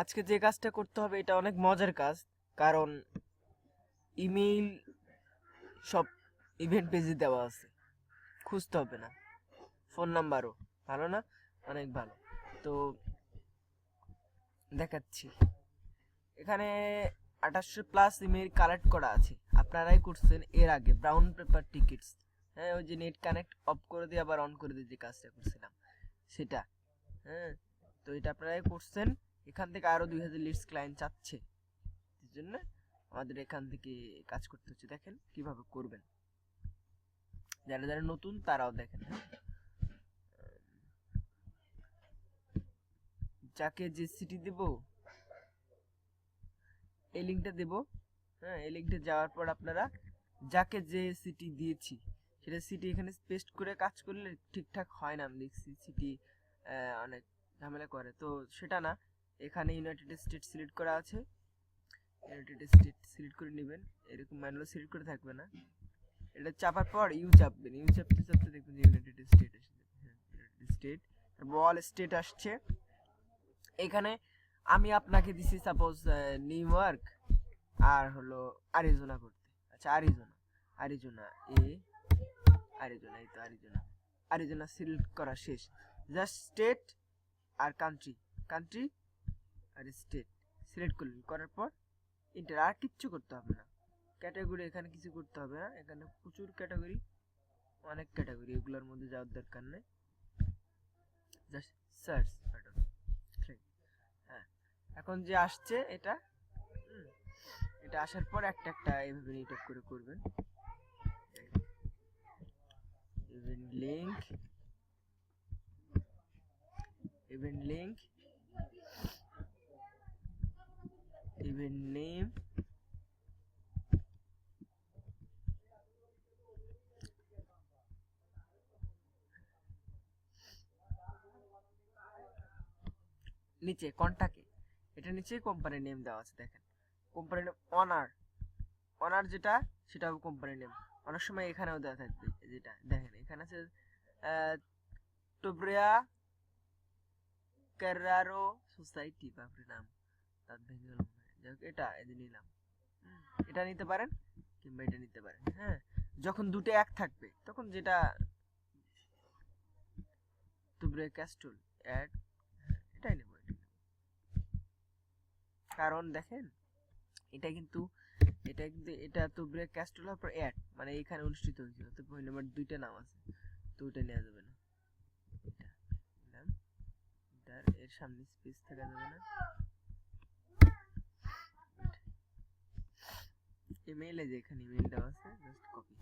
আজকে যে কাজটা করতে হবে এটা অনেক মজার কাজ, কারণ ইমেইল সব ইভেন্ট পেজে দেওয়া আছে, খুঁজতে হবে না। ফোন নাম্বারও ভালো না, অনেক ভালো। তো দেখাচ্ছি, এখানে 2800+ ইমেইল কালেক্ট করা আছে, আপনারাই করছেন এর আগে ব্রাউন পেপার টিকিটস। হ্যাঁ, ওই যে নেট কানেক্ট অফ করে দিয়ে আবার অন করে দিয়ে যে কাজটা করছিলাম সেটা। হ্যাঁ, তো এটা আপনারাই করছেন। এখান থেকে আরো 2000 লিডস ক্লায়েন্ট চাচ্ছে, এর জন্য আমাদের এখান থেকে কাজ করতে হচ্ছে। দেখেন কিভাবে করবেন, যারা যারা নতুন তারাও দেখেন। যাকে যে সিটি দেব, এই লিঙ্কটা দেব। হ্যাঁ, এই লিঙ্কটা যাওয়ার পর আপনারা যাকে যে সিটি দিয়েছি সেটা সিটি এখানে পেস্ট করে কাজ করলে ঠিকঠাক হয় না। আমি দেখছি সিটি অনেক ঝামেলা করে, তো সেটা না। এখানে ইউনাইটেড স্টেট সিলেক্ট করা আছে, ইউনাইটেড স্টেট সিলেক্ট করে নেবেন। এরকম ম্যানুয়াল সিলেক্ট করে থাকবে না, এটা চাপার পর ইউ চাপবেন। ইউ চাপতে চাপতে দেখবেন যে ইউনাইটেড স্টেট এসে যাবে। হ্যাঁ, ইউনাইটেড স্টেট, অল স্টেট আসছে। এখানে আমি আপনাকে দিছি সাপোজ নিউ ইয়র্ক আর হলো আরিজোনা করতে। আচ্ছা, আরিজোনা, আরিজোনা এ, আরিজোনা, এই তো আরিজোনা। আরিজোনা সিলেক্ট করা শেষ। জাস্ট স্টেট আর কান্ট্রি, কান্ট্রি আর স্টেট সিলেক্ট করলেন, করার পর ইন্টার। আর কিচ্ছু করতে হবে না। ক্যাটাগরি এখানে কিছু করতে হবে না, এখানে প্রচুর ক্যাটাগরি, অনেক ক্যাটাগরি, এগুলোর মধ্যে যাওয়ার দরকার নেই। Just search button. হ্যাঁ, এখন যে আসছে এটা, এটা আসার পর একটা একটা এইভাবে নিটক করে করবেন। Event link, event link, event name, নিচে কন্টাকে, এটা নিচে কোম্পানির নেম দেওয়া আছে। দেখেন কোম্পানির নেম অনার, অনার যেটা সেটা হবে কোম্পানির নেম। অনেক সময় এখানেও দেওয়া থাকবে, যেটা দেখেন এখানে আছে টোব্রিয়া ক্যারারো সোসাইটি, বাপরে নাম তার ভেঙে গেল মনে হয়। যাই হোক, এটা এই যে নিলাম। এটা নিতে পারেন কিংবা এটা নিতে পারেন। হ্যাঁ, যখন দুটো এক থাকবে তখন যেটা টোব্রিয়া ক্যাস্টল অ্যাড, এটাই নেব, এটাই নেব। কারণ দেখেন এটা কিন্তু, এটা কিন্তু, এটা তো ব্রেক ক্যাস্টল হওয়ার পর অ্যাড মানে এখানে অনুষ্ঠিত হয়েছিল, তো পয়েন্ট নাম্বার দুইটা নাম আছে, তো ওইটা নেওয়া যাবে না। এটা নিলাম, এটার এর সামনে স্পেস থাকা যাবে না। ইমেইলে যে এখানে ইমেইল দেওয়া আছে, জাস্ট কপি,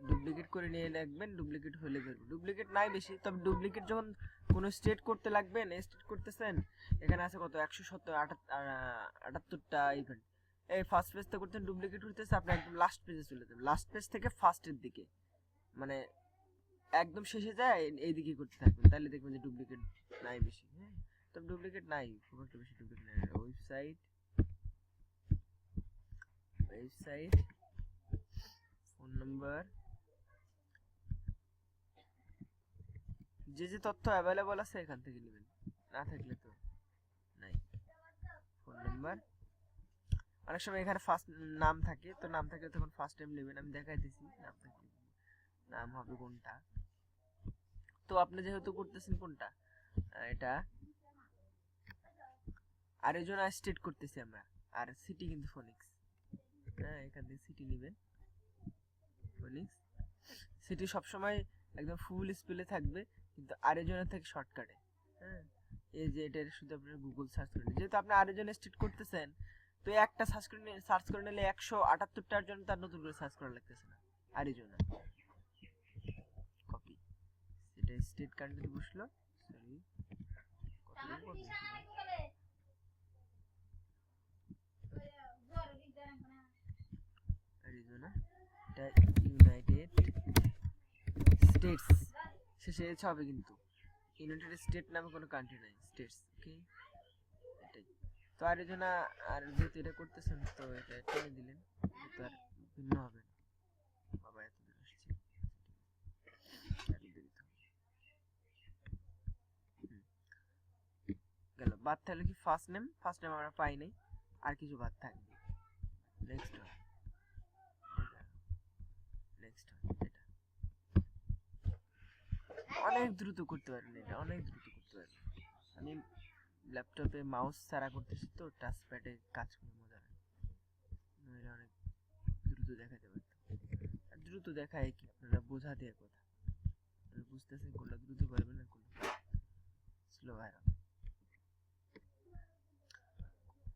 ডুপ্লিকেট করে নিয়ে রাখবেন। ডুপ্লিকেট হলে ধরবে, ডুপ্লিকেট নাই বেশি, তবে ডুপ্লিকেট যখন কোনো স্টেট করতে লাগবেন, স্টেট করতেছেন, এখানে আছে কত 178টা ইভেন্ট। এই ফার্স্ট পেজটা করতেন, ডুপ্লিকেট হইতেছে, আপনি একদম লাস্ট পেজে চলে যাবেন, লাস্ট পেজ থেকে ফার্স্টের দিকে, মানে একদম শেষে যায় এইদিকে করতে থাকবেন, তাহলে দেখবেন যে ডুপ্লিকেট নাই বেশি। হ্যাঁ, তবে ডুপ্লিকেট নাই, খুব একটা বেশি ডুপ্লিকেট নাই। ওয়েবসাইট, ওয়েবসাইট, ফোন নাম্বার, যে যে তথ্য অ্যাভেলেবল আছে এখান থেকে নেবেন, না থাকলে তো নাই। ফোন নাম্বার, অনেক সময় এখানে ফার্স্ট নাম থাকে, তো নাম থাকলে তখন ফার্স্ট টাইম নেবেন, আমি দেখাইতেছি নাম থাকলে নাম হবে কোনটা। তো আপনি যেহেতু করতেছেন কোনটা, এটা আরিজোনা স্টেট করতেছি আমরা, আর সিটি কিন্তু ফোনিক্স। হ্যাঁ, এখান থেকে সিটি নেবেন, ফোনিক্স। সিটি সবসময় একদম ফুল স্পেলে থাকবে, কিন্তু আরিজোনা থেকে শর্টকাটে। হ্যাঁ, এই যে এটা শুধু আপনার গুগল সার্চ করে, যেহেতু আপনি আরিজোনা স্টেট করতেছেন, তো একটা সার্চ করে নিলে 178টার জন্য তার নতুন করে সার্চ করা লাগতেছে না। আরিজোনা কপি, এটা স্টেট কান্ট্রি বসলো, সরি আরিজোনা, এটা ইউনাইটেড স্টেটস শেষে এস হবে, কিন্তু ইউনাইটেড স্টেট নামে কোনো কান্ট্রি নাই, স্টেটস। ওকে, এটাই তো আরিজোনা। আর যেহেতু এটা করতেছেন, তো এটা টেনে দিলেন, তো আর ভিন্ন হবে না। বাবা এত দূর আসছে, গেল। বাদ থাকলে কি ফার্স্ট নেম আমরা পাই নাই, আর কিছু বাদ থাকবে। নেক্সট এটা অনেক দ্রুত করতে পারবেন, এটা অনেক দ্রুত করতে পারবেন। আমি ল্যাপটপে মাউস ছাড়া করতেছি তো, টাচ প্যাডে কাজ করে মজা হয়, নইলে অনেক দ্রুত দেখাতে পারতাম। আর দ্রুত দেখায় কি, আপনারা বোঝা দিয়ে কথা বুঝতেছেন কোনটা দ্রুত পারবেন আর কোনটা স্লো হয়।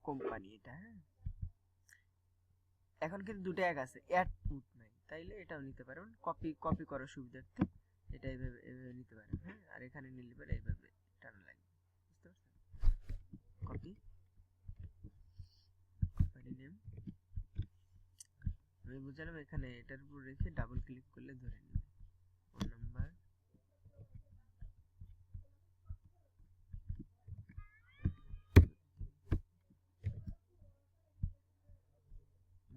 কোম্পানি এটা, হ্যাঁ এখন কিন্তু দুটো এক আছে, অ্যাড পুট নাই, তাইলে এটাও নিতে পারবেন। কপি করার সুবিধার্থে এটা এইভাবে নিতে পারেন, হ্যাঁ। আর এখানে নিলে পরে এইভাবে টানা লাগবে, বুঝতে পারছেন? কপি কোম্পানি নেম আমি বুঝলাম, এখানে এটার উপর রেখে ডাবল ক্লিক করলে ধরে নেবে ফোন নাম্বার,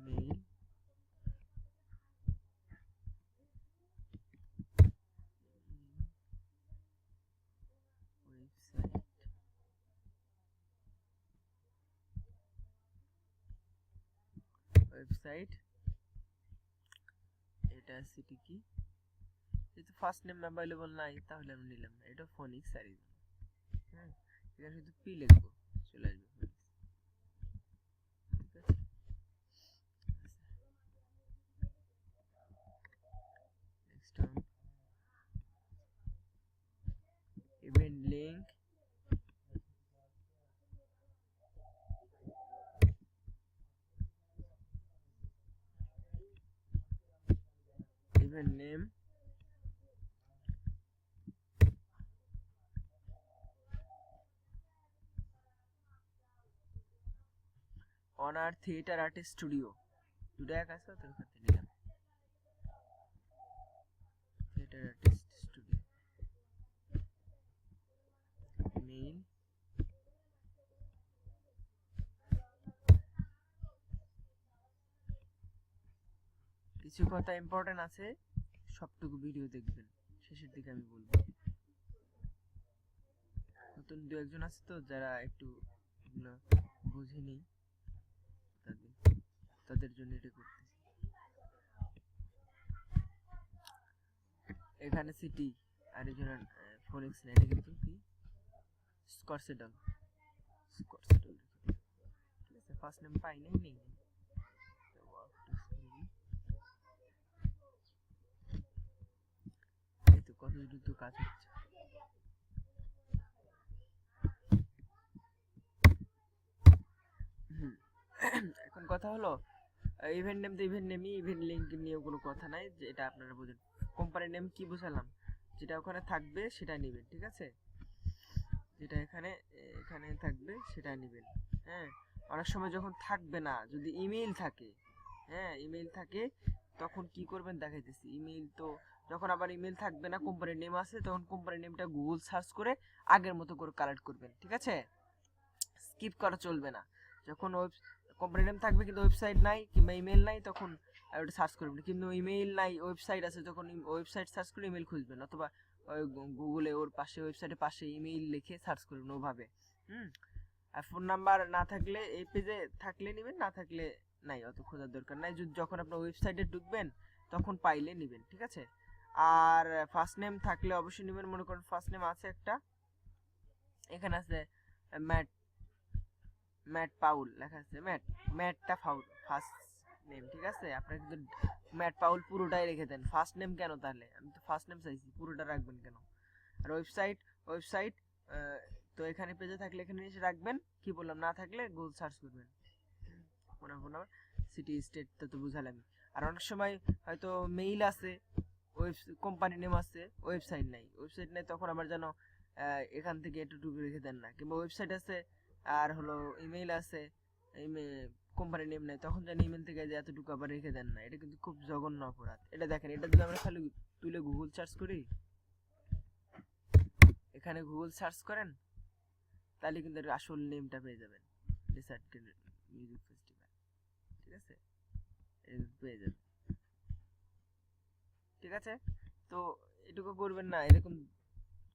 মেইল, ওয়েবসাইট, এটা সিটি কি, যেহেতু ফার্স্ট নেম অ্যাভেলেবল নাই তাহলে আমি নিলাম না, এটা ফোনিক্স অ্যারিজোনা, হ্যাঁ। এখানে শুধু পি লিখবো, চলে আসবে ফোনিক্স, ঠিক আছে। Next event link, event name, honour theatre artist studio, দুটো এক আছে তো ওখান থেকে নিলাম, থিয়েটার আর্টিস্ট স্টুডিও, মেইল, কিছু কথা ইম্পর্টেন্ট আছে, সবটুকু ভিডিও দেখবেন, শেষের দিকে আমি বলবো। নতুন দু একজন আছে তো যারা একটু বুঝেনি, তাদের জন্য এটা করতেছি। এখানে সিটি অ্যারিজোনা, ফোনিক্স না, এটা কিন্তু কি স্করসেডল, ঠিক আছে। ফার্স্ট নেম পাই নাই, নেই এই তো কত দ্রুত কাজ হচ্ছে। এখন কথা হলো ইভেন্ট নেম তো ইভেন্ট নেমই, ইভেন্ট লিংক নিয়ে কোনো কথা নাই, যে এটা আপনারা বুঝেন। কোম্পানির নেম কি বুঝালাম, যেটা ওখানে থাকবে সেটা নেবেন, ঠিক আছে। যেটা এখানে এখানে থাকবে সেটা নেবেন, হ্যাঁ। অনেক সময় যখন থাকবে না, যদি ইমেইল থাকে, হ্যাঁ ইমেইল থাকে, তখন কি করবেন দেখাইতেছি। ইমেইল তো যখন আবার ইমেইল থাকবে না, কোম্পানির নেম আছে, তখন কোম্পানির নেমটা গুগল সার্চ করে আগের মতো করে কালেক্ট করবেন, ঠিক আছে। স্কিপ করা চলবে না। যখন কোম্পানি নেম থাকবে কিন্তু ওয়েবসাইট নাই কিংবা ইমেল নাই, তখন ওটা সার্চ করবেন। কিন্তু ইমেল নাই, ওয়েবসাইট আছে, তখন ওয়েবসাইট সার্চ করে ইমেল খুঁজবেন, অথবা গুগলে ওর পাশে ওয়েবসাইটের পাশে ইমেইল লিখে সার্চ করবেন ওভাবে। আর ফোন নাম্বার না থাকলে এই পেজে থাকলে নেবেন, না থাকলে নাই, অত খোঁজার দরকার নাই। যখন আপনার ওয়েবসাইটে ঢুকবেন তখন পাইলে নেবেন, ঠিক আছে। আর ফার্স্ট নেম থাকলে অবশ্যই নেবেন। মনে করেন ফার্স্ট নেম আছে একটা, এখানে আছে ম্যাট, ম্যাট পাউল লেখা আছে, ম্যাটটা ফার্স্ট নেম, ঠিক আছে। আপনার কিন্তু ম্যাট পাউল পুরোটাই রেখে দেন, ফার্স্ট নেম কেন তাহলে, আমি তো ফার্স্ট নেম চাইছি, পুরোটা রাখবেন কেন। আর ওয়েবসাইট তো এখানে পেজে থাকলে এখানে এসে রাখবেন, কি বললাম, না থাকলে গুগল সার্চ করবেন। ফোন নাম্বার, সিটি, স্টেট তো বুঝালাম। আর অনেক সময় হয়তো মেইল আছে, কোম্পানি নেম আছে, ওয়েবসাইট নাই, তখন আবার যেন এখান থেকে এটুকু রেখে দেন না। কিংবা ওয়েবসাইট আছে আর হলো ইমেইল আছে, কোম্পানি নেম নাই, তখন যেন ইমেল থেকে যে এতটুকু আবার রেখে দেন না, এটা কিন্তু খুব জঘন্য অপরাধ। এটা দেখেন, এটা যদি আমরা খালি তুলে গুগল সার্চ করি, এখানে গুগল সার্চ করেন, তাহলে কিন্তু আসল নেমটা পেয়ে যাবেন, ডেসার্ট মিউজিক ফেস্টিভ্যাল, ঠিক আছে, পেয়ে যাবেন, ঠিক আছে। তো এটুকু করবেন না, এরকম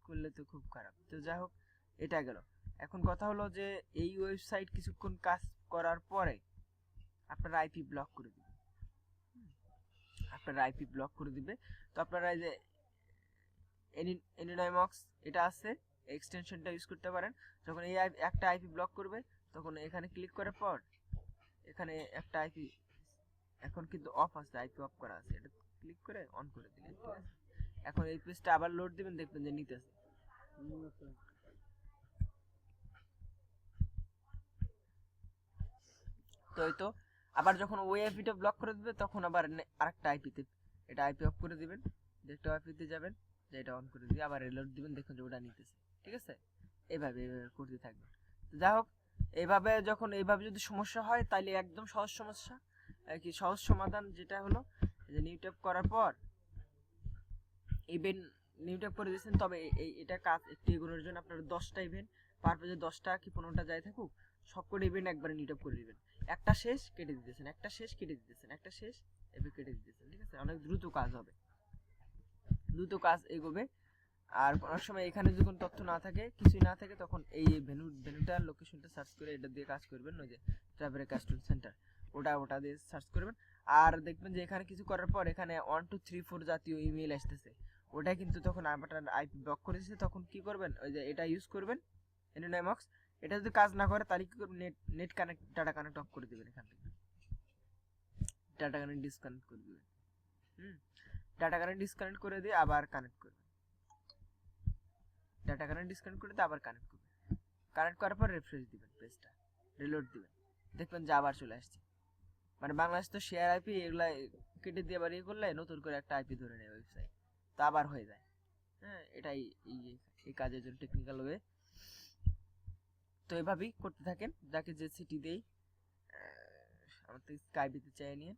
করলে তো খুব খারাপ। তো যাই হোক, এটা গেল। এখন কথা হলো যে এই ওয়েবসাইট কিছুক্ষণ কাজ করার পরে আপনার আইপি ব্লক করে দিবে, তো আপনারা এই যে এনিনাইমক্স এটা আছে, এক্সটেনশনটা ইউজ করতে পারেন। যখন এই একটা আইপি ব্লক করবে তখন এখানে ক্লিক করার পর এখানে একটা আইপি এখন কিন্তু অফ আছে, আইপি অফ করা আছে, এটা ক্লিক করে অন করে দিলেন, ঠিক আছে। এখন এই পেজটা আবার লোড দিবেন, দেখবেন যে নিতেছে। তো এই তো আবার যখন ওই আইপিটা ব্লক করে দিবে তখন আবার আরেকটা আইপিতে এটা আইপি অফ করে দিবেন, যে একটা আইপিতে যাবেন, যে এটা অন করে দিয়ে আবার রিলোড দিবেন, দেখুন যে ওটা নিতেছে, ঠিক আছে। এইভাবে করতে থাকবেন। যাই হোক, এইভাবে যখন এইভাবে যদি সমস্যা হয় তাহলে একদম সহজ সমস্যা কি সহজ সমাধান যেটা হলো যে নিউ ট্যাপ করার পর ইভেন্ট নিউ ট্যাপ করে দিয়েছেন, তবে এটা কাজ একটি এগোনোর জন্য আপনার 10টা ইভেন্ট পার পেজে 10টা কি 15টা যাই থাকুক সবকটা ইভেন্ট একবারে নিউ ট্যাপ করে দিবেন। একটা শেষ কেটে দিতেছেন, একটা শেষ কেটে দিতেছেন, একটা শেষ এভাবে কেটে দিতেছেন, ঠিক আছে। অনেক দ্রুত কাজ হবে, দ্রুত কাজ এগোবে। আর অনেক সময় এখানে যখন তথ্য না থাকে, কিছুই না থাকে, তখন এই ভেন্যুটার লোকেশনটা সার্চ করে এটা দিয়ে কাজ করবেন, ওই যে ট্রাভেল কাস্টম সেন্টার ওটা দিয়ে সার্চ করবেন। আর দেখবেন যে এখানে কিছু করার পর এখানে 1 2 3 4 জাতীয় ইমেল আসতেছে, ওটা কিন্তু তখন আপনার আইপি ব্লক করে দিয়েছে, তখন কি করবেন, ওই যে এটা ইউজ করবেন এনোনাইমক্স। এটা যদি কাজ না করে তাহলে কি করবেন, net connect data connect of করে দিবেন, এখান থেকে ডাটা কানেক্ট ডিসকানেক্ট করে দিবেন। ডাটা কানেক্ট ডিসকানেক্ট করে দিয়ে আবার কানেক্ট করবেন, ডাটা কানেক্ট ডিসকানেক্ট করে দিয়ে আবার কানেক্ট করবেন। কানেক্ট করার পর রিফ্রেশ দিবেন, পেজটা রিলোড দিবেন, দেখবেন যে আবার চলে আসছে। মানে বাংলাদেশ তো শেয়ার আইপি এগুলা কেটে দিয়ে আবার ইয়ে করলে নতুন করে একটা আইপি ধরে নেয় ওয়েবসাইট, তা আবার হয়ে যায়। হ্যাঁ, এটাই এই কাজের জন্য টেকনিক্যাল ওয়ে। তো এভাবেই করতে থাকেন, যাকে যে সিটি দেই আমার থেকে স্কাইপিতে চাই নিয়ে